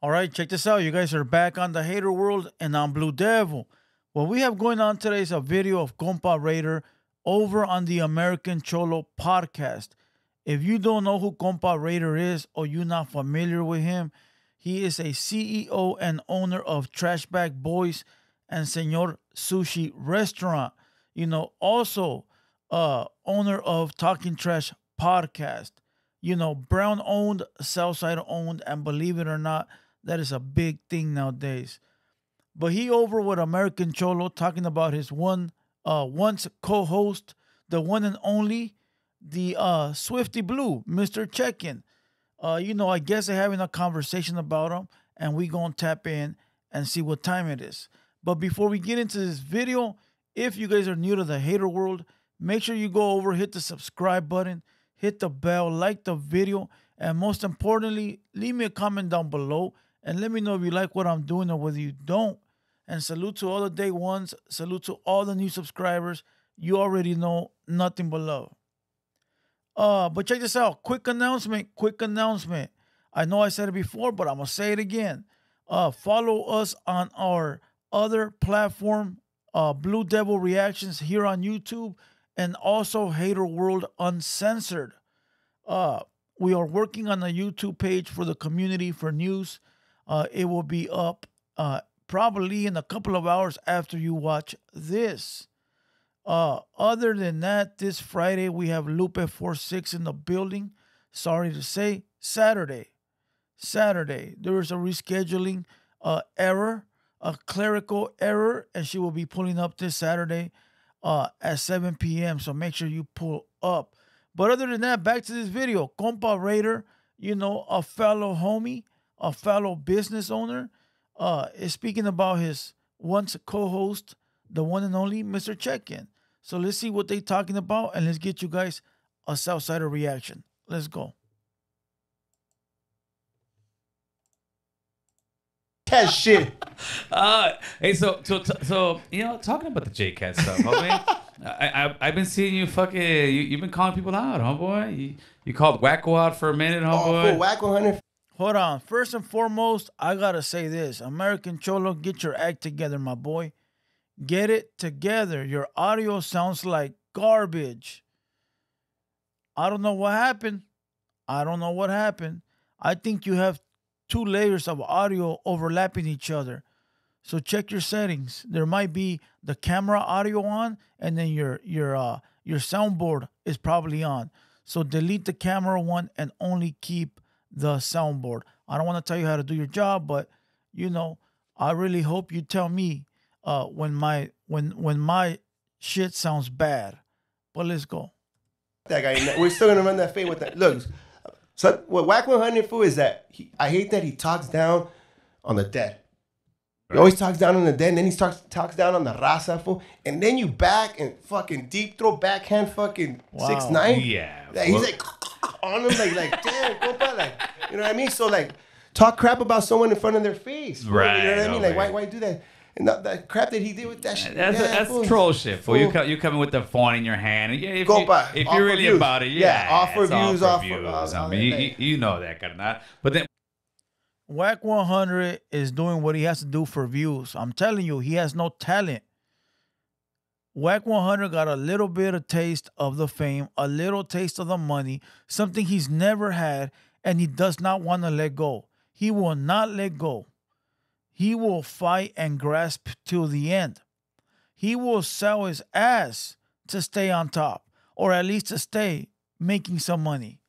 All right, check this out. You guys are back on the Hater World, and I'm Blue Devil. What we have going on today is a video of Compa Raider over on the American Cholo podcast. If you don't know who Compa Raider is or you're not familiar with him, he is a CEO and owner of Trashback Boys and Señor Sushi Restaurant. Also owner of Talking Trash podcast. Brown owned, Southside owned, and believe it or not, that is a big thing nowadays. But he over with American Cholo talking about his once co-host, the one and only, the Swifty Blue, Mr. Check-In. I guess they're having a conversation about him, and we gonna tap in and see what time it is. But before we get into this video, if you guys are new to the Hater World, make sure you go over, hit the subscribe button, hit the bell, like the video, and most importantly, leave me a comment down below and let me know if you like what I'm doing or whether you don't. And salute to all the day ones. Salute to all the new subscribers. You already know, nothing but love. But check this out. Quick announcement. I know I said it before, but I'm going to say it again. Follow us on our other platform, Blue Devil Reactions here on YouTube, and also Hater World Uncensored. We are working on a YouTube page for the community for news. It will be up probably in a couple of hours after you watch this. Other than that, this Friday we have Lupe 46 in the building. Sorry to say, Saturday. There is a rescheduling error, a clerical error, and she will be pulling up this Saturday at 7 p.m. So make sure you pull up. But other than that, back to this video. Compa Raider, a fellow homie, a fellow business owner, is speaking about his once co-host, the one and only Mr. Check-In. So let's see what they're talking about, and let's get you guys a Southsider reaction. Let's go. That shit. Hey, so talking about the J-Cat stuff, homie. I've been seeing you you've been calling people out, homeboy. You called Wacko out for a minute, homeboy. Oh, for Wacko Hunter. Hold on. First and foremost, I gotta say this. American Cholo, get your act together, my boy. Get it together. Your audio sounds like garbage. I don't know what happened. I think you have 2 layers of audio overlapping each other. So check your settings. There might be the camera audio on, and then your soundboard is probably on. So delete the camera one and only keep the soundboard. I don't want to tell you how to do your job, but I really hope you tell me when my shit sounds bad. But let's go. That guy, we're still gonna run that fade with that. Look, so what Wacko Hunter for is that I hate that he talks down on the dead. He always talks down on the dead, and then he talks down on the raza, fool. And then you back and fucking deep throw backhand fucking 6'9". Yeah. He's like on him like damn, compa, like, you know what I mean? So like talk crap about someone in front of their face. Fool. Right. You know what I mean? Like right. why do that? And that crap that he did with that shit. That's troll shit, fool. You coming with the phone in your hand. Yeah, if you're really views. about it, offer views, I mean, you know that kind of not. But then Whack 100 is doing what he has to do for views. I'm telling you, he has no talent. Whack 100 got a little bit of taste of the fame, a little taste of the money, something he's never had, and he does not want to let go. He will not let go. He will fight and grasp till the end. He will sell his ass to stay on top, or at least to stay making some money.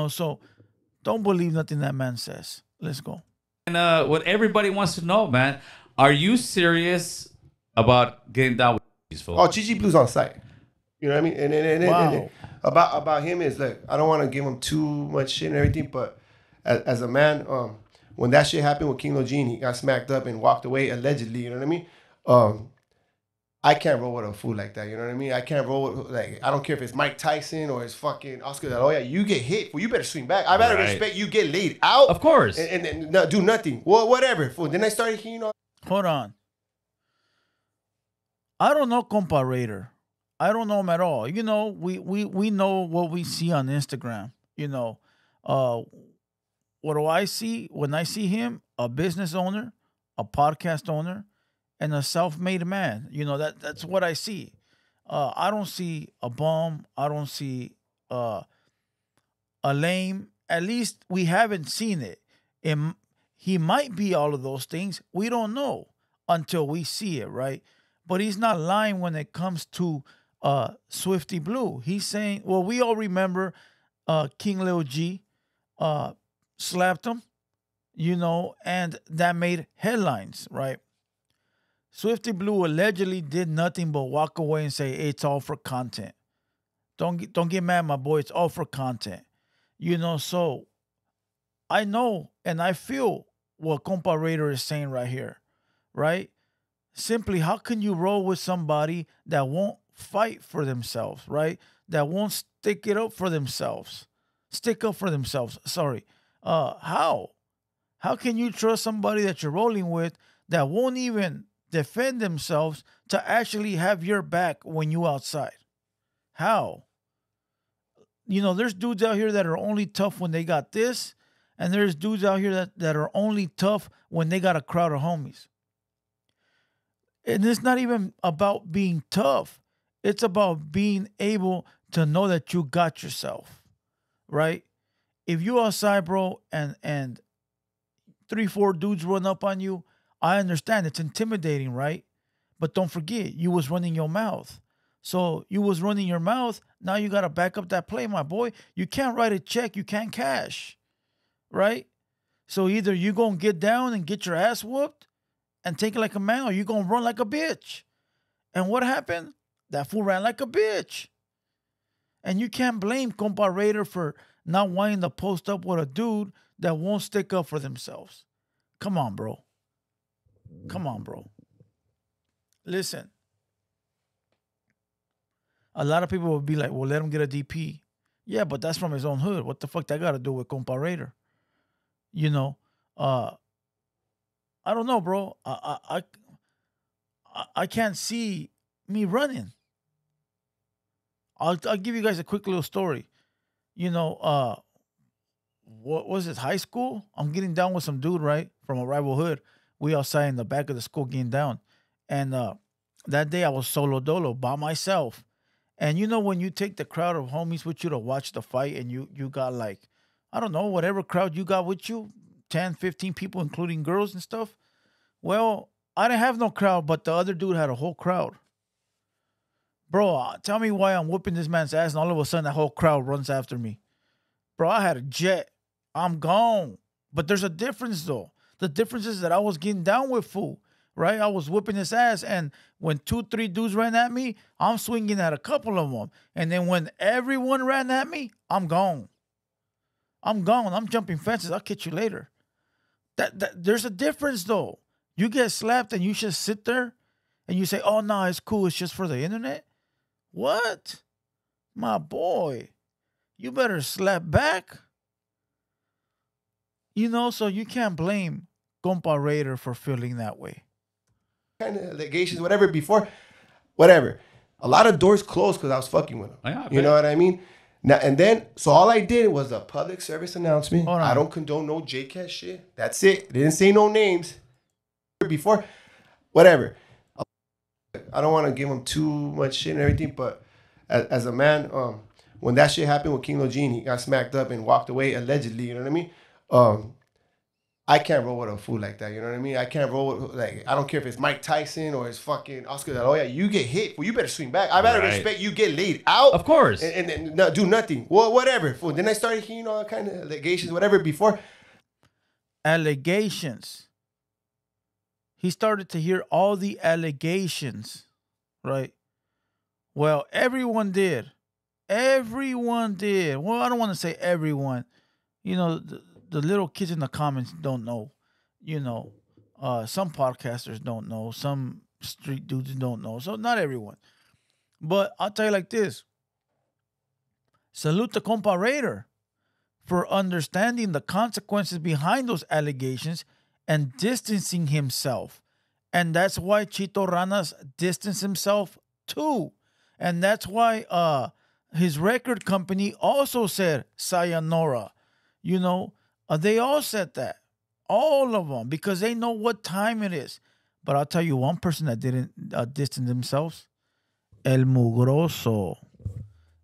So don't believe nothing that man says. Let's go. And what everybody wants to know, man, are you serious about getting down with these folks? Oh, Chichi Blue's on site. You know what I mean? And about him is like, I don't want to give him too much shit and everything, but as a man, when that shit happened with King Logene, he got smacked up and walked away allegedly. You know what I mean? I can't roll with a fool like that. You know what I mean? I can't roll with, like, I don't care if it's Mike Tyson or it's fucking Oscar De La Hoya. You get hit, fool, you better swing back. I better respect you get laid out. Of course. And do nothing. Well, whatever, fool. Then I started, Hold on. I don't know Compa Raider. I don't know him at all. We know what we see on Instagram. what do I see when I see him? A business owner, a podcast owner, and a self-made man. That's what I see. I don't see a bum. I don't see uh, a lame. At least we haven't seen it. He might be all of those things. We don't know until we see it, right? But he's not lying when it comes to Swifty Blue. He's saying, well, we all remember King Lil G slapped him, and that made headlines, right? Swifty Blue allegedly did nothing but walk away and say it's all for content. Don't get mad, my boy. It's all for content. So I know and I feel what Compa Raider is saying right here, right? Simply, how can you roll with somebody that won't fight for themselves, right? That won't stick up for themselves. Sorry. How? How can you trust somebody that you're rolling with that won't even defend themselves to actually have your back when you outside? How? There's dudes out here that are only tough when they got this, and there's dudes out here that are only tough when they got a crowd of homies. And it's not even about being tough. It's about being able to know that you got yourself, right? If you outside, bro, and 3-4 dudes run up on you, I understand it's intimidating, right? But don't forget, you was running your mouth. So you was running your mouth. Now you got to back up that play, my boy. You can't write a check. You can't cash, right? So either you going to get down and get your ass whooped and take it like a man, or you going to run like a bitch. And what happened? That fool ran like a bitch. And you can't blame Compa Raider for not wanting to post up with a dude that won't stick up for themselves. Come on, bro. Listen. A lot of people will be like, well, let him get a DP. Yeah, but that's from his own hood. What the fuck that got to do with Compa Raider? I don't know, bro. I can't see me running. I'll give you guys a quick little story. What was it, high school? I'm getting down with some dude, right, from a rival hood. We outside in the back of the school getting down. And that day I was solo dolo by myself. And when you take the crowd of homies with you to watch the fight, and you got like, I don't know, whatever crowd you got with you, 10, 15 people, including girls and stuff. Well, I didn't have no crowd, but the other dude had a whole crowd. Bro, tell me why I'm whooping this man's ass, and all of a sudden that whole crowd runs after me. Bro, I had a jet. I'm gone. But there's a difference, though. The difference is that I was getting down with fool, right? I was whooping his ass, and when 2-3 dudes ran at me, I'm swinging at a couple of them. And then when everyone ran at me, I'm gone. I'm jumping fences. I'll catch you later. There's a difference, though. You get slapped and you just sit there and you say, oh, no, it's cool. It's just for the internet. What? My boy, you better slap back. So you can't blame Compa Raider for feeling that way. Kind of allegations, whatever. A lot of doors closed because I was fucking with him. Yeah, you know what I mean? Now and then, so all I did was a public service announcement. I don't condone no JCat shit. That's it. Didn't say no names. Before, whatever. I don't want to give him too much shit and everything, but as a man, when that shit happened with King Lil G, he got smacked up and walked away allegedly. You know what I mean? I can't roll with a fool like that. You know what I mean? I can't roll with, like, I don't care if it's Mike Tyson or it's fucking Oscar De La Hoya. You get hit, well, you better swing back. I better respect you get laid out. Of course. And not do nothing. Well, whatever. Fool. Then I started hearing all kind of allegations, whatever, before. Allegations. He started to hear all the allegations, right? Well, everyone did. Everyone did. Well, I don't want to say everyone. The little kids in the comments don't know. Some podcasters don't know. Some street dudes don't know. So not everyone. But I'll tell you like this. Salute to Compa Raider for understanding the consequences behind those allegations and distancing himself. And that's why Chito Ranas distanced himself too. And that's why his record company also said sayonara. They all said that. All of them. Because they know what time it is. But I'll tell you one person that didn't distance themselves. El Mugroso.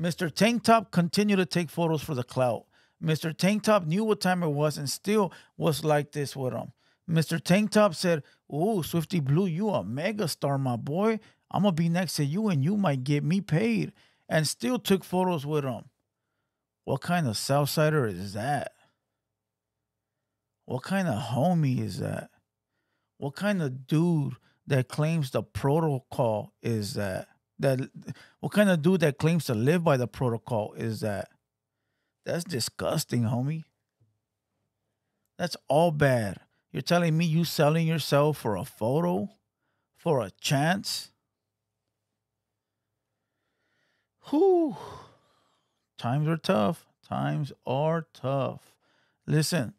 Mr. Tank Top continued to take photos for the clout. Mr. Tank Top knew what time it was and still was like this with him. Mr. Tank Top said, "Ooh, Swifty Blue, you a mega star, my boy. I'm going to be next to you and you might get me paid." And still took photos with him. What kind of Southsider is that? What kind of homie is that? What kind of dude that claims the protocol is that? What kind of dude that claims to live by the protocol is that? That's disgusting, homie. That's all bad. You're telling me you selling yourself for a photo? For a chance? Whew. Times are tough. Times are tough. Listen.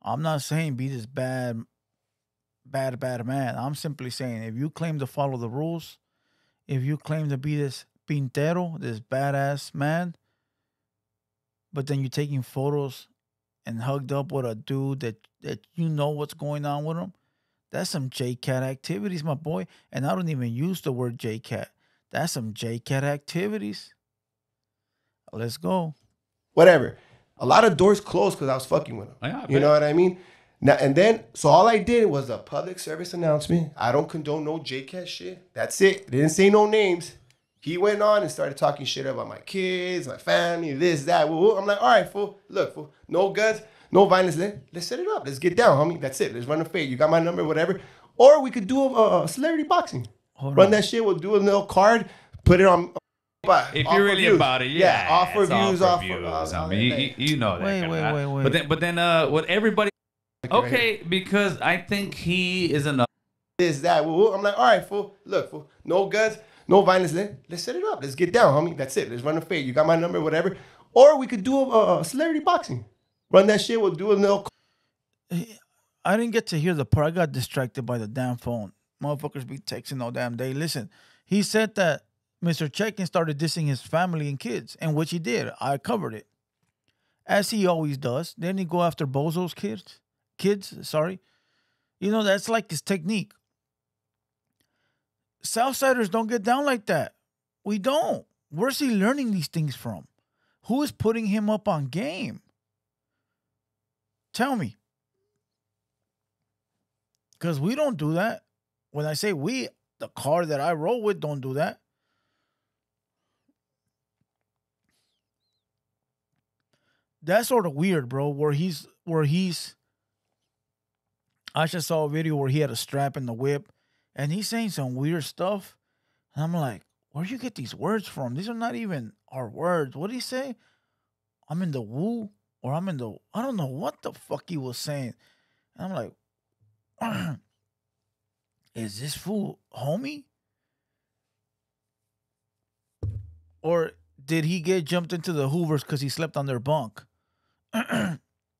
I'm not saying be this bad man. I'm simply saying if you claim to follow the rules, if you claim to be this pintero, this badass man, but then you're taking photos and hugged up with a dude that you know what's going on with him, that's some J-Cat activities, my boy. And I don't even use the word J-Cat. That's some J-Cat activities. Let's go. Whatever. A lot of doors closed because I was fucking with him. Yeah, you know what I mean? Now, and then, so all I did was a public service announcement. I don't condone no J-Cat shit. That's it. Didn't say no names. He went on and started talking shit about my kids, my family, this, that. I'm like, all right, fool. Look, fool. No guns, no violence. Let's set it up. Let's get down, homie. That's it. Let's run a fade. You got my number, whatever. Or we could do a celebrity boxing. Run that shit. We'll do a little card. Put it on. If you're really about it, yeah. Offer views. I mean, you know that. Wait. But then what everybody... Okay, because I think he is enough. This, that. I'm like, all right, fool. Look, fool. No guns, no violence. Let's set it up. Let's get down, homie. That's it. Let's run a fade. You got my number, whatever. Or we could do a celebrity boxing. Run that shit. We'll do a little... I didn't get to hear the part. I got distracted by the damn phone. Motherfuckers be texting all damn day. Listen, he said that Mr. Check-in started dissing his family and kids, and which he did. I covered it. As he always does. Didn't he go after Bozo's kids? You know, that's like his technique. Southsiders don't get down like that. We don't. Where's he learning these things from? Who is putting him up on game? Tell me. Because we don't do that. When I say we, the car that I roll with don't do that. That's sort of weird, bro. Where he's I just saw a video where he had a strap in the whip and he's saying some weird stuff. And I'm like, where do you get these words from? These are not even our words. What did he say? I'm in the woo, or I'm in the... I don't know what the fuck he was saying. And I'm like, is this fool homie? Or did he get jumped into the Hoovers because he slept on their bunk?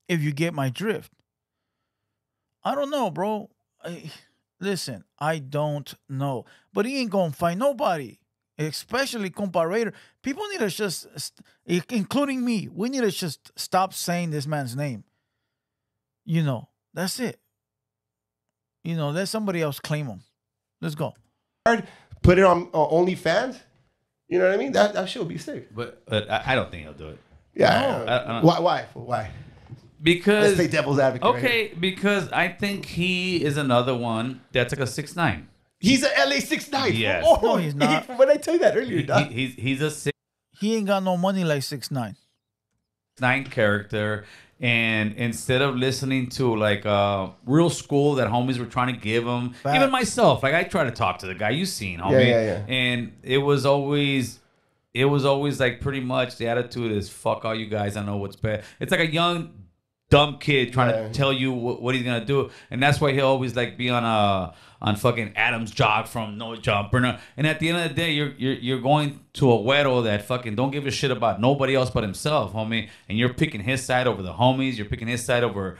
If you get my drift. I don't know, bro. Listen, I don't know. But he ain't going to fight nobody. Especially Compa Raider. People need to just, including me, we need to just stop saying this man's name. You know, that's it. You know, let somebody else claim him. Let's go. Put it on OnlyFans. You know what I mean? That shit would be sick. But I don't think he'll do it. Yeah. No. Why? Because... Let's play devil's advocate. Okay, right, because I think he is another one that's like a 6'9". He's a LA 6'9". Yes. Oh, no, he's not. When I tell you that earlier, he's a 6'9" He ain't got no money like 6'9". character. And instead of listening to like real school that homies were trying to give him, Facts. even myself, like I try to talk to the guy, you seen, homie. Yeah. And it was always like pretty much the attitude is fuck all you guys, I know what's bad. It's like a young dumb kid trying to tell you what he's gonna do, and that's why he'll always like be on fucking Adam's jog from No Jumper. And at the end of the day, you're going to a güero that fucking don't give a shit about nobody else but himself, homie. And you're picking his side over the homies. You're picking his side over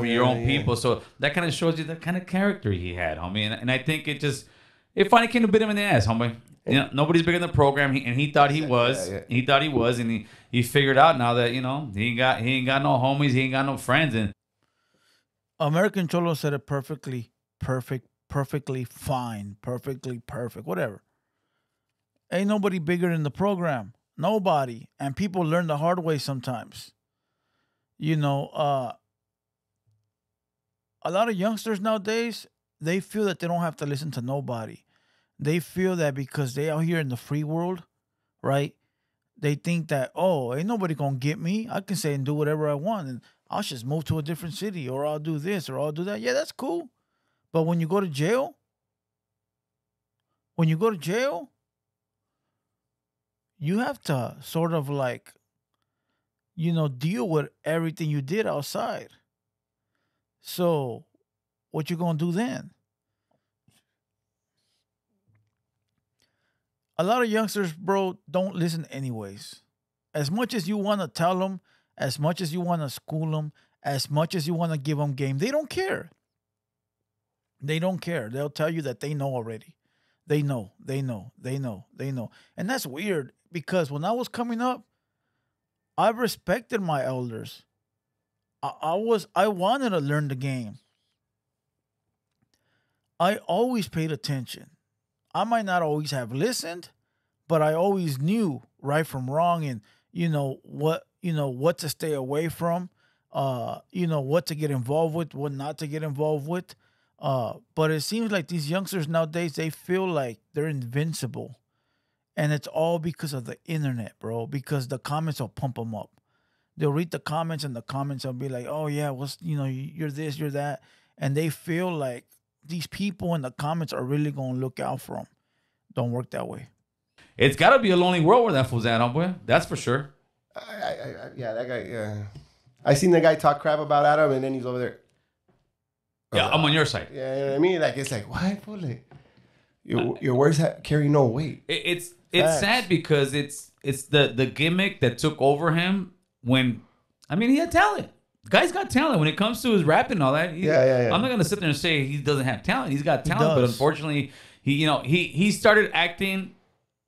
your own people. So that kind of shows you the kind of character he had, homie. And I think it finally came to bit him in the ass, homie. You know, nobody's bigger than the program, and he thought he was. Yeah. He thought he was, and he figured out now that, you know, he ain't got no homies, he ain't got no friends, and American Cholo said it perfectly, perfectly fine, perfectly perfect, whatever. Ain't nobody bigger than the program. Nobody. And people learn the hard way sometimes. You know, a lot of youngsters nowadays, they feel that they don't have to listen to nobody. They feel that because they out here in the free world, right? They think that, oh, ain't nobody gonna get me. I can say and do whatever I want, and I'll just move to a different city, or I'll do this, or I'll do that. Yeah, that's cool. But when you go to jail, you have to sort of like, you know, deal with everything you did outside. So what you gonna do then? A lot of youngsters, bro, don't listen anyways. As much as you want to tell them, as much as you want to school them, as much as you want to give them game, they don't care. They don't care. They'll tell you that they know already. They know. And that's weird because when I was coming up, I respected my elders. I wanted to learn the game. I always paid attention. I might not always have listened, but I always knew right from wrong, and what to stay away from, what to get involved with, what not to get involved with. But it seems like these youngsters nowadays, they feel like they're invincible. And it's all because of the internet, bro, because the comments will pump them up. They'll read the comments, and the comments will be like, oh yeah, you're this, you're that. And they feel like these people in the comments are really going to look out for them. Don't work that way. It's got to be a lonely world where that fool's at, homeboy. That's for sure. Yeah, that guy, yeah. I seen the guy talk crap about Adam, and then he's over there. Yeah, I'm on your side. Yeah, you know what I mean? Like, it's like, what? Like, your words carry no weight. It's sad because it's the gimmick that took over him when, I mean, he had talent. The guy's got talent when it comes to his rapping and all that. Yeah. I'm not gonna sit there and say he doesn't have talent. He's got talent, but unfortunately, he started acting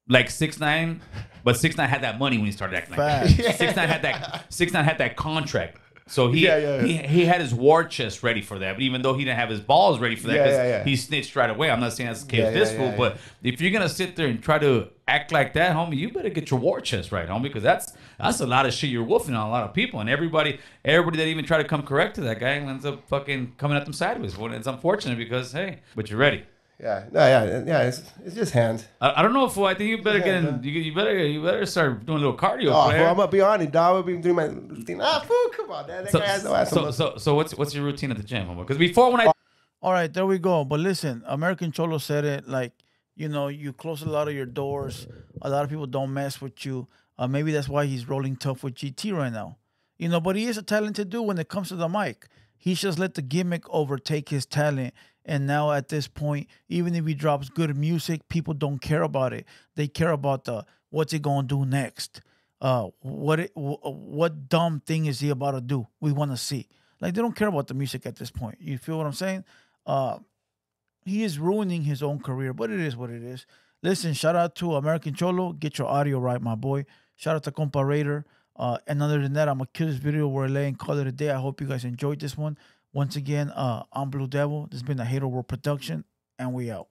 like 6ix9ine, but 6ix9ine had that money when he started acting like that. 6ix9ine had that contract. So he had his war chest ready for that, but even though he didn't have his balls ready for that, he snitched right away. I'm not saying that's the case with this fool, but if you're gonna sit there and try to act like that, homie, you better get your war chest right, homie, because that's a lot of shit you're wolfing on a lot of people, and everybody that even try to come correct to that guy ends up fucking coming at them sideways. Well, it's unfortunate because but you're ready. Yeah. It's just hands. I don't know, fool. I think you better you better start doing a little cardio. Oh, fool, I'm gonna be honest, dog. I'll be doing my routine. Fool, come on, that guy has no ass. So what's your routine at the gym, homie? Because before when I all right, there we go. But listen, American Cholo said it like, you close a lot of your doors. A lot of people don't mess with you. Maybe that's why he's rolling tough with GT right now. But he is a talented dude when it comes to the mic. He just let the gimmick overtake his talent. And now at this point, even if he drops good music, people don't care about it. They care about what's he gonna do next. What dumb thing is he about to do? We want to see. Like, they don't care about the music at this point. You feel what I'm saying? He is ruining his own career, but it is what it is. Listen, shout out to American Cholo. Get your audio right, my boy. Shout out to Compa Raider. And other than that, I'm going to kill this video where I lay and call it a day. I hope you guys enjoyed this one. Once again, I'm Blue Devil. This has been a TheHaterWorld production, and we out.